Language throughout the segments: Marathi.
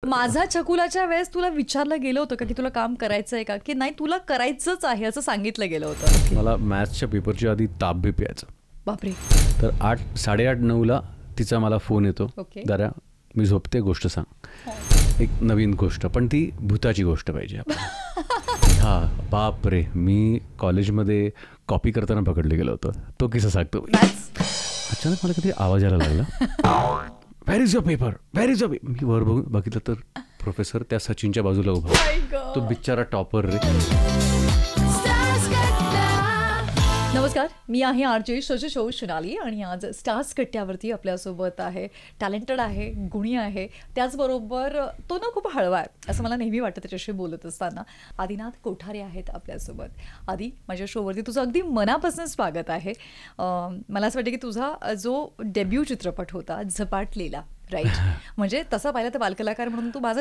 माझा छकुलाच्या वेळेस तुला विचारलं गेलं होतं का की तुला काम करायचं आहे का, की नाही तुला करायचंच आहे असं सांगितलं गेलं होतं? मला मॅथ्सच्या पेपरच्या आधी ताप बीप यायचं. बापरे. तर 8:30-9ला तिचा मला फोन येतो, ओके. दादा मी झोपते, गोष्ट सांग, एक नवीन गोष्ट, पण ती भूताची गोष्ट पाहिजे. हा बापरे, मी कॉलेजमध्ये कॉपी करताना पकडलं गेलं होतं. तो किस्सा सांगतो. अचानक मला कधी आवाज यायला लागला, where is your paper, where is your paper. मी वर बघून बघितलं तर प्रोफेसर त्या सचिनच्या बाजूला उभा. तो बिचारा टॉपर रे. नमस्कार, मी आहे आरजे शशि शोनाली आणि आज स्टार्स कट्ट्यावरती आपल्यासोबत आहे, टॅलेंटेड आहे, गुणी आहे, त्याचबरोबर तो ना खूप हळवा आहे असं मला नेहमी वाटतं त्याच्याशी बोलत असताना. आदिनाथ कोठारे आहेत आपल्यासोबत. आदी, माझ्या शोवरती तुझं अगदी मनापासून स्वागत आहे. मला असं वाटतं की तुझा जो डेब्यू चित्रपट होता झपाटलेला, राईट, म्हणजे तसा पाहिला तर बालकलाकार म्हणून तू माझा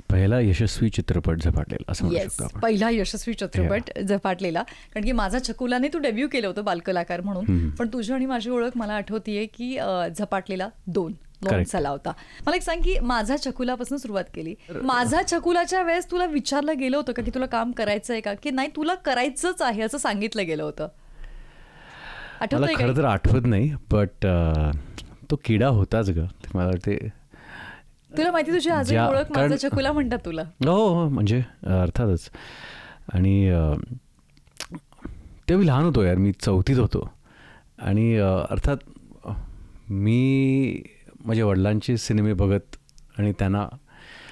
पहिला यशस्वी चित्रपट झपाटलेला असं म्हणू शकतो आपण. पहिला यशस्वी चित्रपट झपाटलेला, कारण की माझा छकुलाने तू डेब्यू केलं होतं बालकलाकार म्हणून, पण तुझी आणि माझी ओळख मला आठवतीये की झपाटलेला 2 लॉन्च झाला होता. मला एक सांग की माझा छकुलापासून सुरुवात केली. माझा छकुलाच्या वेळेस तुला विचारलं गेलं होतं का की तुला काम करायचं आहे का, की नाही तुला करायचंच आहे असं सांगितलं गेलं होतं? मला खरं तर आठवत नाही, बट तो किडा होताच ग. मला वाटते तुला माहिती, तुझी आजही ओळख माझा छकुला म्हणतात तुला. हो, म्हणजे अर्थातच. आणि तेव्हा लहान होतो यार, मी 4थीत होतो. आणि अर्थात मी माझ्या वडिलांचे सिनेमे बघत आणि त्यांना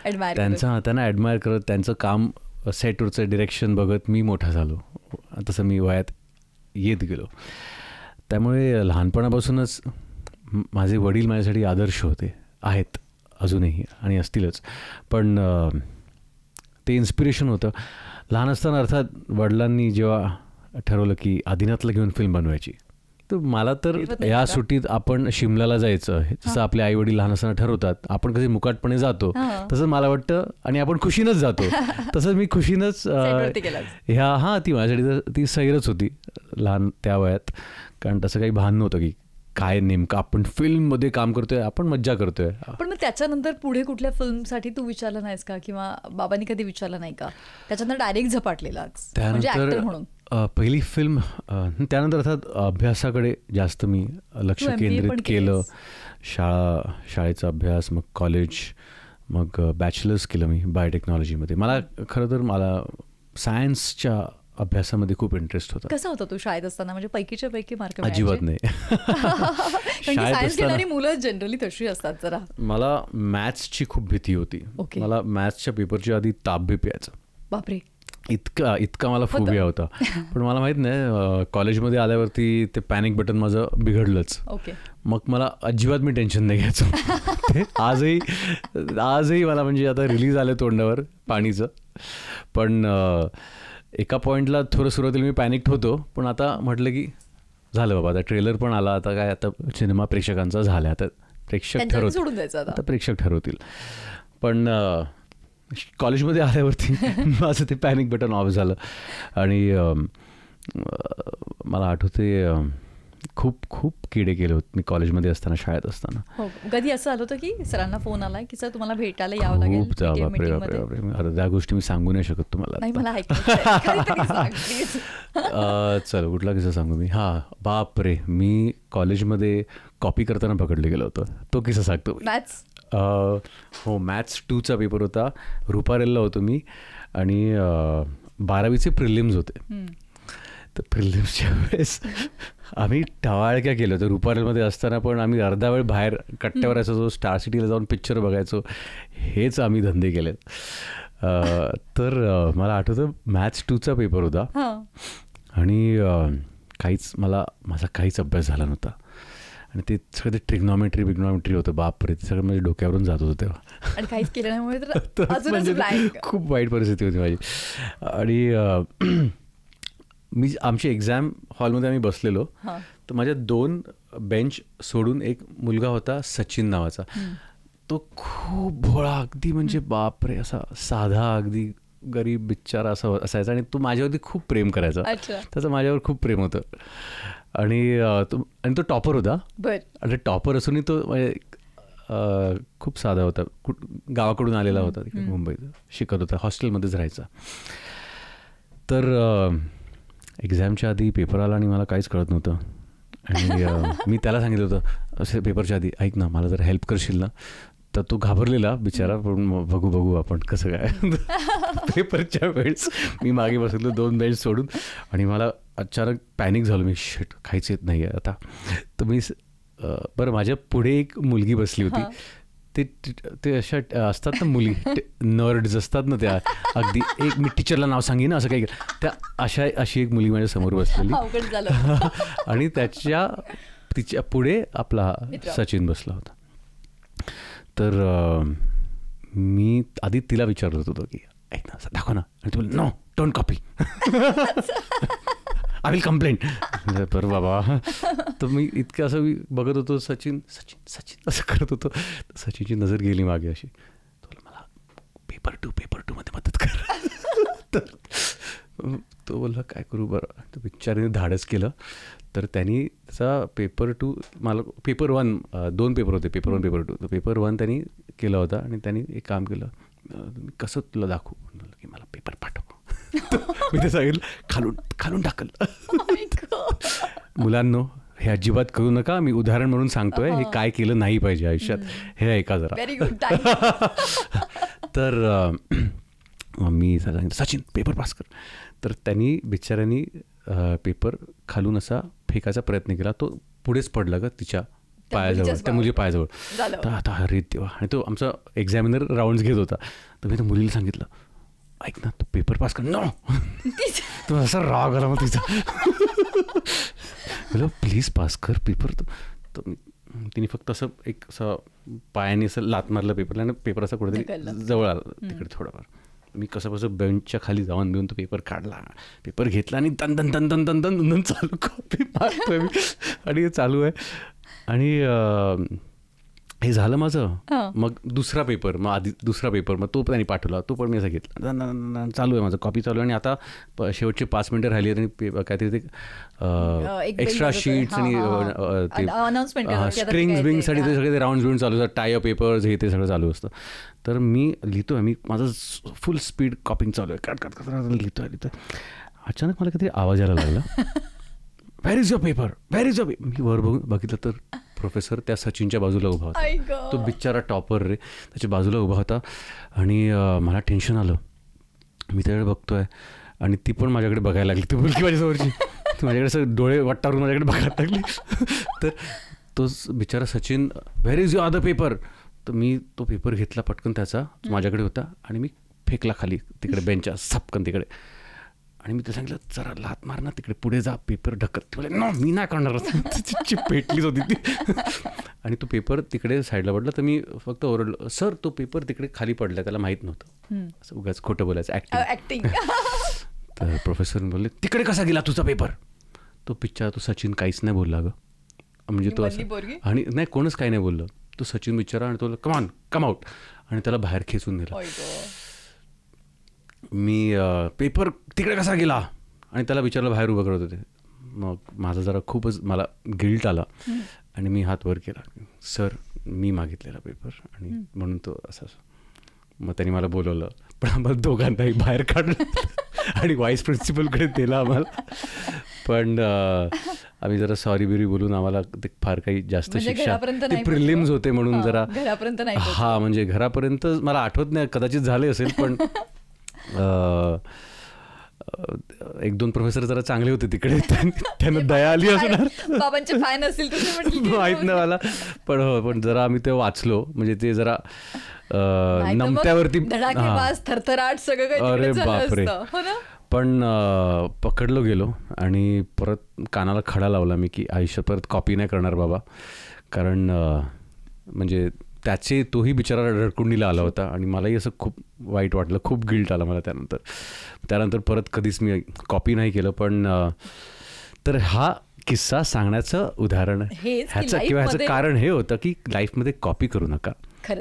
ॲडमायर करत, त्यांचं काम सेटवरचं डिरेक्शन बघत मी मोठा झालो. तसं मी वयात येत गेलो. त्यामुळे लहानपणापासूनच माझे वडील माझ्यासाठी आदर्श होते, आहेत अजूनही आणि असतीलच. पण ते इन्स्पिरेशन होतं लहान असताना. अर्थात वडिलांनी जेव्हा ठरवलं की आदिनाथला घेऊन फिल्म बनवायची, तर मला तर या सुट्टीत आपण शिमल्याला जायचं, जसं आपले आई वडील लहान असताना ठरवतात, आपण कधी मुकाटपणे जातो तसं मला वाटतं, आणि आपण खुशीनंच जातो. तसंच मी खुशीनंच ती माझ्यासाठी ती सैरच होती लहान त्या वयात. कारण तसं काही भान नव्हतं की काय नेमकं आपण फिल्ममध्ये काम करतोय, आपण मज्जा करतोय. पण मग त्याच्यानंतर पुढे कुठल्या फिल्मसाठी तू विचारलं नाहीस का, किंवा बाबांनी कधी विचारलं नाही का? त्याच्यानंतर डायरेक्ट झपाटलेला त्यानंतर पहिली फिल्म. त्यानंतर अर्थात अभ्यासाकडे जास्त मी लक्ष केंद्रित केलं. शाळेचा अभ्यास, मग कॉलेज, मग बॅचलर्स केलं मी बायोटेक्नॉलॉजीमध्ये. मला खरं तर सायन्सच्या अभ्यासामध्ये खूप इंटरेस्ट होता. कसा होता तू शाळेत असताना? म्हणजे पैकीच्या पैकी मार्क? अजिबात नाही. सायन्स घेणारी मुलं जनरली तशी असतात जरा. मला मॅथ्सची खूप भीती होती. मला मॅथ्सच्या पेपरच्या आधी ताप बीप यायचं. बापरे. इतका मला फोबिया होता. पण मला माहित नाही, कॉलेजमध्ये आल्यावरती ते पॅनिक बटन माझं बिघडलंच. मग मला अजिबात मी टेन्शन नाही घ्यायचो. आजही मला, म्हणजे आता रिलीज आलं तोंडावर पाणीचं, पण एका पॉईंटला थोडं सुरुवातीला मी पॅनिक्ड होतो. पण आता म्हटलं की झालं बाबा, आता ट्रेलर पण आला, आता काय, आता सिनेमा प्रेक्षकांचा झाला, आता प्रेक्षक ठरवतील. पण कॉलेजमध्ये आल्यावरती माझं ते पॅनिक बटन ऑफ झालं. आणि मला आठवते खूप खूप किडे केले होते मी कॉलेजमध्ये असताना, शाळेत असताना. कधी असं आलं होतं की सरांना फोन आलाय की सर तुम्हाला भेटायला यावं लागेल? बापरे बापरे बापरे, त्या गोष्टी मी सांगू नाही शकत तुम्हाला. चल, कुठला किस्सा सांगू मी? बापरे, मी कॉलेजमध्ये कॉपी करताना पकडलं गेलं होतं. तो किस्सा सांगतो. हो, मॅथ्स 2चा पेपर होता. रुपारेलला होतो मी, आणि 12वीचे प्रिलिम्स होते. तर प्रिलिम्सच्या वेळेस आम्ही टवाळक्या केलं होतं. रुपारेलमध्ये असताना पण आम्ही अर्धा वेळ बाहेर कट्ट्यावर असायचो, स्टार सिटीला जाऊन पिक्चर बघायचो. हेच आम्ही धंदे केले. तर मला आठवतं मॅथ्स 2चा पेपर होता, आणि माझा काहीच अभ्यास झाला नव्हता. आणि ते सगळं ते ट्रिग्नॉमेट्री होतं. बापरे, ते सगळं माझ्या डोक्यावरून जात होतं तेव्हा. म्हणजे खूप वाईट परिस्थिती होती माझी. आणि आमची एक्झाम हॉलमध्ये आम्ही बसलेलो, तर माझ्या 2 बेंच सोडून एक मुलगा होता सचिन नावाचा. तो खूप भोळा अगदी, म्हणजे बापरे, असा साधा, अगदी गरीब बिचारा असं असायचा. आणि तो माझ्यावरती खूप प्रेम करायचा. त्याचं माझ्यावर खूप प्रेम होतं. आणि तो टॉपर होता. आणि टॉपर असूनही तो खूप साधा होता, गावाकडून आलेला होता, तिकडे मुंबईत शिकत होता, हॉस्टेलमध्येच राहायचा. तर एक्झामच्या आधी पेपर आला आणि मला काहीच कळत नव्हतं. आणि मी त्याला सांगितलं होतं असे पेपरच्या आधी, ऐक ना मला जर हेल्प करशील ना. तर तो घाबरलेला बिचारा, पण बघू आपण कसं काय. पेपरच्या वेळेस मी मागे बसलो 2 बेंच सोडून, आणि मला अचानक पॅनिक झालो. मी शिट, काहीच येत नाही आहे आता. तर मी बरं, माझ्या पुढे एक मुलगी बसली होती. ते अशा असतात ना मुली, नर्ड्स असतात ना त्या, अगदी एक मी टीचरला नाव सांगेन असं काही, त्या अशी एक मुली माझ्या समोर बसलेली. आणि तिच्या पुढे आपला सचिन बसला होता. तर मी आधी तिला विचारत होतो की ऐक ना दाखव ना, आणि ती बोलली no don't copy, I will complaint. बरं बाबा. तर मी इतकं असं मी बघत होतो, सचिन असं करत होतो. सचिनची नजर गेली मागे अशी, मला पेपर टू मध्ये मदत कर. तर तो बोलला काय करू बरं. तर बिचारीने धाडस केलं. तर त्यांनी त्याचा पेपर 2 मला, पेपर 1 2 पेपर होते, पेपर 1 पेपर 2. तर पेपर 1 त्यांनी केला होता, आणि त्यांनी एक काम केलं, मी कसं तुला दाखवू की मला पेपर पाठव. मी ते सांगितलं खालून टाकल. मुलांनो हे अजिबात करू नका, मी उदाहरण म्हणून सांगतोय, हे काय केलं नाही पाहिजे आयुष्यात, हे ऐका जरा. तर मी सांगितलं सचिन पेपर पास कर. तर त्यांनी बिचाऱ्यांनी पेपर खालून असा फेकायचा प्रयत्न केला. तो पुढेच पडला का तिच्या पायाजवळ, त्या मुलीच्या पायाजवळ. तर आता अरे देवा. आणि तो आमचा एक्झामिनर राऊंड्स घेत होता. तर मी त्या मुलीला सांगितलं ऐक ना तू पेपर पास कर. नो. तो असा राग आला मग तिचा. बोला प्लीज पास कर पेपर. तर तिने फक्त असं एक असं पायाने असं लात मारलं पेपरला, आणि पेपर असा कुठेतरी जवळ आला तिकडे थोडाफार. मी कसं बेंचच्या खाली जाऊन देऊन तो पेपर काढला, पेपर घेतला, आणि दन दन दन दन दन दन दन चालू कॉपी मारतोय मी. आणि हे चालू आहे. आणि हे झालं माझं. मग दुसरा पेपर, मग दुसरा पेपर, मग तो त्यांनी पाठवला, तो पण मी असा घेतला. चालू आहे माझं, कॉपी चालू आहे. आणि आता शेवटचे 5 मिनिटं राहिली आहेत, आणि काहीतरी ते एक्स्ट्रा शीट्स आणि ते स्ट्रिंग्स बिंगसाठी ते सगळे ते राऊंड बिऊंड चालू असतात, टाय पेपर्स हे ते सगळं चालू असतं. तर मी लिहितोय, मी माझं फुल स्पीड कॉपिंग चालू आहे, कट लिहितोय. अचानक मला काहीतरी आवाज यायला लागला, where is your paper, where is your paper. मी वर बघितलं तर प्रोफेसर त्या सचिनच्या बाजूला उभा होता. तो बिचारा टॉपर रे, त्याच्या बाजूला उभा होता. आणि मला टेन्शन आलं. मी त्याकडे बघतोय, आणि ती पण माझ्याकडे बघायला लागली, ती मुलगी माझ्यासमोरची. माझ्याकडे असं डोळे वाटारून माझ्याकडे बघायला लागली. तर तोच बिचारा Sachin, where is your other paper. तर मी तो पेपर घेतला पटकन, त्याचा माझ्याकडे होता, आणि मी फेकला खाली तिकडे बेंचच्या सपकन तिकडे. आणि मी ते सांगितलं जरा लात मार ना, तिकडे पुढे जा, पेपर ढकल. ती बोले नो मी नाही करणार. तिची पेटलीच होती ती. आणि तो पेपर तिकडे साईडला पडला. तर मी फक्त ओरडलो, सर तो पेपर तिकडे खाली पडला, त्याला माहीत नव्हतं. असं उगाच खोटं बोलायचं, ॲक्टिंग. तर प्रोफेसर बोलले तिकडे कसा गेला तुझा पेपर. तो बिचारा, तो सचिन काहीच नाही बोलला गं. म्हणजे तो असं, आणि नाही कोणच काही नाही बोललं. तो सचिन बिचारा, आणि तो कम आउट, आणि त्याला बाहेर खेचून दिला. मी पेपर तिकडे कसा गेला, आणि त्याला विचारलं, बाहेर उभं करत होते. मग माझा जरा खूपच मला गिल्ट आला, आणि मी हात वर केला, सर मी मागितलेला पेपर, आणि म्हणून तो असं. मग त्यांनी मला बोलवलं, पण आम्हाला दोघांनाही बाहेर काढलं, आणि व्हाईस प्रिन्सिपलकडे दिला आम्हाला. पण आम्ही जरा सॉरी बिरी बोलून आम्हाला ते फार काही जास्त शिक्षा, ते प्रिलिम्स होते म्हणून जरा हा, म्हणजे घरापर्यंत मला आठवत नाही, कदाचित झाले असेल. पण 1-2 प्रोफेसर जरा चांगले होते तिकडे, त्यांना दया आली असणार, बाबांचे फॅन असतील माहित नाही मला. पण हो, पण जरा आम्ही ते वाचलो, म्हणजे ते जरा नमत्यावरती थरथराट सगळं. अरे बापरे. पण पकडलो गेलो, आणि परत कानाला खडा लावला मी की आयुष्यात परत कॉपी नाही करणार बाबा. कारण म्हणजे त्याचे तोही बिचारा रडकुंडीला आला होता, आणि मलाही असं खूप वाईट वाटलं, खूप गिल्ट आला मला त्यानंतर परत कधीच मी कॉपी नाही केलं. पण तर हा किस्सा सांगण्याचं उदाहरण ह्याचं, किंवा ह्याचं कारण हे होतं की लाईफमध्ये कॉपी करू नका.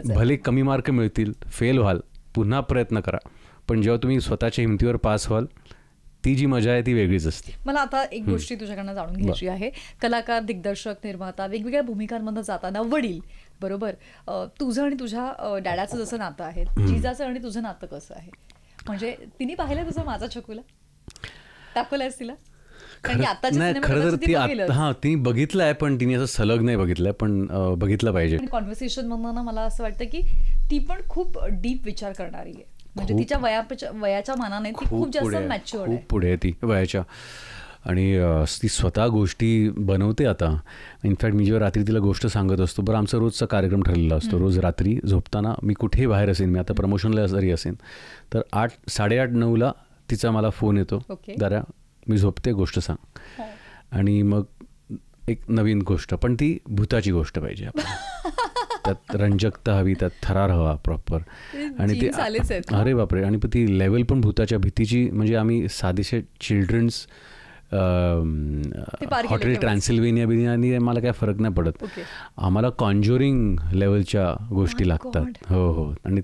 भले कमी मार्क मिळतील, फेल व्हाल, पुन्हा प्रयत्न करा, पण जेव्हा तुम्ही स्वतःच्या हिमतीवर पास व्हाल, ती जी मजा आहे ती वेगळीच असते. मला आता एक गोष्टी तुझ्याकडनं जाणून घ्यायची आहे. कलाकार, दिग्दर्शक, निर्माता, वेगवेगळ्या भूमिकांमध्ये जाताना वडील बरोबर. तुझं आणि तुझ्या डॅडाचं जसं नातं आहे, जिजाचं आणि तुझं नातं कसं आहे? म्हणजे तिने पाहिलं तुझं माझा छकुला, दाखवलंयस तिला? नाही, खरं तर तिने बघितलं आहे, पण तिने असं सलग नाही बघितलंय, पण बघितलं पाहिजे. कॉन्व्हर्सेशन मधून मला असं वाटतं की ती पण खूप डीप विचार करणारी आहे. म्हणजे तिच्या वयाच्या मानाने ती खूप जास्त मॅच्युअर्ड आहे, खूप पुढे आहे ती वयाच्या. आणि ती स्वतः गोष्टी बनवते आता. इनफॅक्ट मी जेव्हा रात्री तिला गोष्ट सांगत असतो, बरं आमचा रोजचा कार्यक्रम ठरलेला असतो, रोज रात्री झोपताना मी कुठेही बाहेर असेन, मी आता प्रमोशनला जरी असेन तर 8:30-9ला तिचा मला फोन येतो, जरा मी झोपते, गोष्ट सांग. आणि मग एक नवीन गोष्ट, पण ती भूताची गोष्ट पाहिजे, त्यात रंजकता हवी, त्यात थरार हवा प्रॉपर. आणि ते अरे बापरे. आणि ती लेवल पण भूताच्या भीतीची, म्हणजे आम्ही साधेसे चिल्ड्रन्स हॉटेल ट्रान्सिल्व्हेनिया बिनिया मला काय फरक नाही पडत, आम्हाला कॉन्ज्युरिंग लेवलच्या गोष्टी लागतात. हो हो. आणि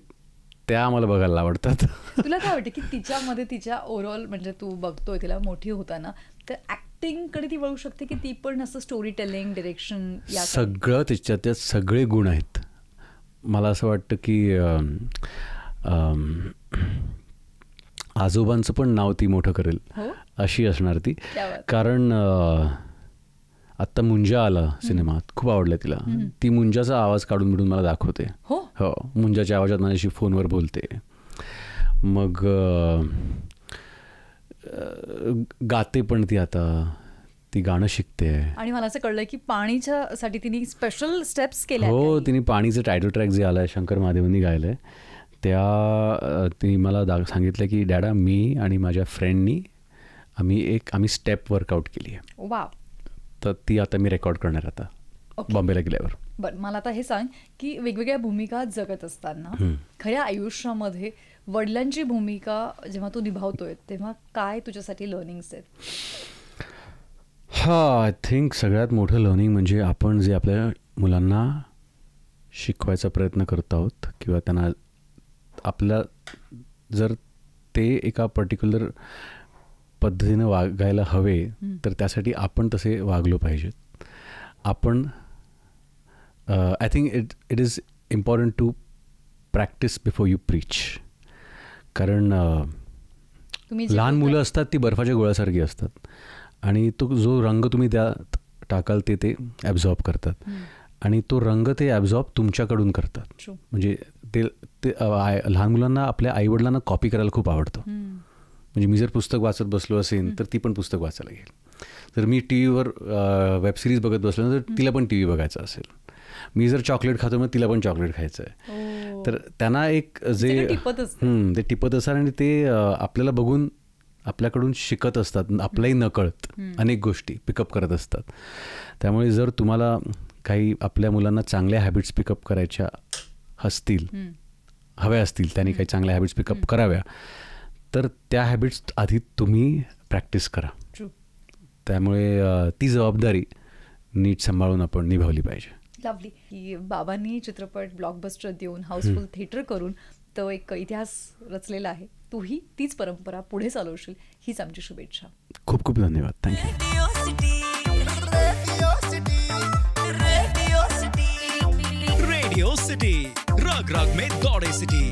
त्या आम्हाला बघायला आवडतात. तुला काय वाटतं की तिच्यामध्ये तिच्या ओव्हरऑल, म्हणजे तू बघतोय तिला मोठी होताना, तर ऍक्टिंग कडे ती वळू शकते की ती पण असं स्टोरी टेलिंग, डिरेक्शन, सगळं त्याच्यात सगळे गुण आहेत. मला असं वाटतं की आजोबांचं पण नाव ती मोठं करेल अशी असणार ती. कारण आत्ता मुंजा आला सिनेमात, खूप आवडला तिला. ती मुंजाचा आवाज काढून बिडून मला दाखवते. हो, मुंजाच्या आवाजात माझ्याशी फोनवर बोलते. मग गाते पण ती आता, ती गाणं शिकते. आणि मला असं कळलं की पाणीच्यासाठी तिने स्पेशल स्टेप्स केल्या. हो, तिने पाणीचं टायटल ट्रॅक जे आलाय शंकर महादेवांनी गायलंय, तिने मला सांगितलं की डॅडा, मी आणि माझ्या फ्रेंडनी आम्ही स्टेप वर्कआउट केली आहे. वा. तर ती आता मी रेकॉर्ड करणार आता बॉम्बेला गेल्यावर. बरं, मला आता हे सांग की वेगवेगळ्या भूमिका जगत असताना खऱ्या आयुष्यामध्ये वडिलांची भूमिका जेव्हा तू निभावतोय तेव्हा काय तुझ्यासाठी लर्निंग्स आहेत? आय थिंक सगळ्यात मोठं लर्निंग म्हणजे आपण जे आपल्या मुलांना शिकवायचा प्रयत्न करत आहोत, किंवा त्यांना आपल्या जर ते एका पर्टिक्युलर पद्धतीनं वागायला हवे, तर त्यासाठी आपण तसे वागलो पाहिजेत. आपण I think it is important to practise before you preach. कारण लहान मुलं असतात ती बर्फाच्या गोळ्यासारखी असतात, आणि तो जो रंग तुम्ही त्यात टाकाल ते ॲब्झॉर्ब करतात, आणि तो रंग ते ॲब्झॉर्ब तुमच्याकडून करतात. म्हणजे ते लहान मुलांना आपल्या आईवडिलांना कॉपी करायला खूप आवडतं. म्हणजे मी जर पुस्तक वाचत बसलो असेल तर ती पण पुस्तक वाचायला घेईल. जर मी टी व्हीवर वेबसिरीज बघत बसलो तर तिला पण टी व्ही बघायचा असेल. मी जर चॉकलेट खातो मग तिला पण चॉकलेट खायचं आहे. तर त्यांना एक जे ते टिपत असतात, आणि ते आपल्याला बघून आपल्याकडून शिकत असतात, आपल्याही नकळत अनेक गोष्टी पिकअप करत असतात. त्यामुळे जर तुम्हाला काही आपल्या मुलांना चांगल्या हॅबिट्स पिकअप करायच्या हव्या असतील, त्यांनी काही चांगल्या हॅबिट्स पिकअप कराव्या, तर त्या हॅबिट्स आधी तुम्ही प्रॅक्टिस करा. त्यामुळे ती जबाबदारी नीट सांभाळून आपण निभावली पाहिजे. लवली. की बाबांनी चित्रपट ब्लॉकबस्टर देऊन, हाऊसफुल थिएटर करून तो एक इतिहास रचलेला आहे. तूही तीच परंपरा पुढे चालवशील हीच आमची शुभेच्छा. खूप खूप धन्यवाद. थँक्यू. रेडिओ सिटी रग रग में दौड़े सिटी.